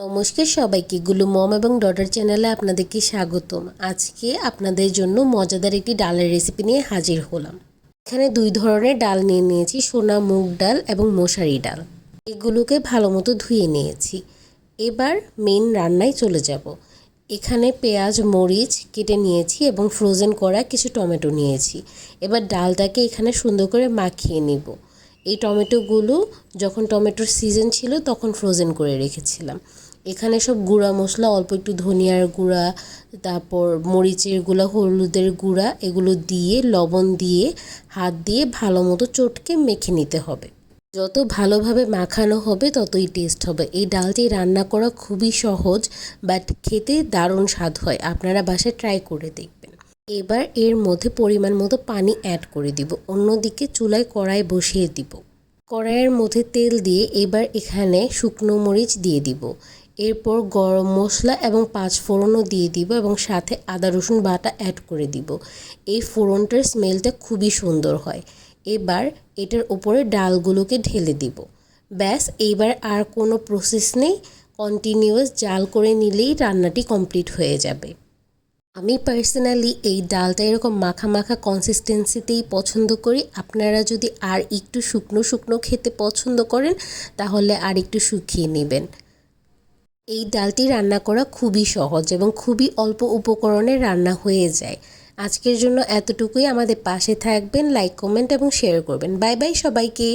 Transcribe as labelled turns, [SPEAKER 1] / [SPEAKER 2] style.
[SPEAKER 1] নমস্কার সবাইকে, গুলু মম এবং ডটার চ্যানেলে আপনাদেরকে স্বাগতম। আজকে আপনাদের জন্য মজাদার একটি ডালের রেসিপি নিয়ে হাজির হলাম। এখানে দুই ধরনের ডাল নিয়ে নিয়েছি, সোনা মুগ ডাল এবং মশারি ডাল। এগুলোকে ভালো মতো ধুয়ে নিয়েছি। এবার মেন রান্নায় চলে যাব। এখানে পেঁয়াজ মরিচ কেটে নিয়েছি এবং ফ্রোজেন করা কিছু টমেটো নিয়েছি। এবার ডালটাকে এখানে সুন্দর করে মাখিয়ে নিব। এই টমেটোগুলো যখন টমেটোর সিজন ছিল তখন ফ্রোজেন করে রেখেছিলাম। এখানে সব গুঁড়া মশলা, অল্প একটু ধনিয়ার গুঁড়া, তারপর মরিচের গুঁড়া, হলুদের গুঁড়া, এগুলো দিয়ে লবণ দিয়ে হাত দিয়ে ভালো মতো চটকে মেখে নিতে হবে। যত ভালোভাবে মাখানো হবে ততই টেস্ট হবে। এই ডালটি রান্না করা খুবই সহজ, বাট খেতে দারুণ স্বাদ হয়। আপনারা বাসায় ট্রাই করে দেখবেন। এবার এর মধ্যে পরিমাণ মতো পানি অ্যাড করে দিব। অন্যদিকে চুলায় কড়াই বসিয়ে দিব। কড়াইয়ের মধ্যে তেল দিয়ে এবার এখানে শুকনো মরিচ দিয়ে দিব। এরপর গরম মশলা এবং পাঁচ ফোড়নও দিয়ে দিব এবং সাথে আদা রসুন বাটা অ্যাড করে দিব। এই ফোড়নটার স্মেলটা খুবই সুন্দর হয়। এবার এটার উপরে ডালগুলোকে ঢেলে দিব। ব্যাস, এইবার আর কোনো প্রসেস নেই। কন্টিনিউয়াস জাল করে নিলেই রান্নাটি কমপ্লিট হয়ে যাবে। আমি পার্সোনালি এই ডালটা এরকম মাখা মাখা কনসিস্টেন্সিতেই পছন্দ করি। আপনারা যদি আর একটু শুকনো শুকনো খেতে পছন্দ করেন তাহলে আর একটু শুকিয়ে নেবেন। এই ডালটি রান্না করা খুবই সহজ এবং খুবই অল্প উপকরণে রান্না হয়ে যায়। আজকের জন্য এতটুকুই। আমাদের পাশে থাকবেন, লাইক কমেন্ট এবং শেয়ার করবেন। বাই বাই সবাইকে।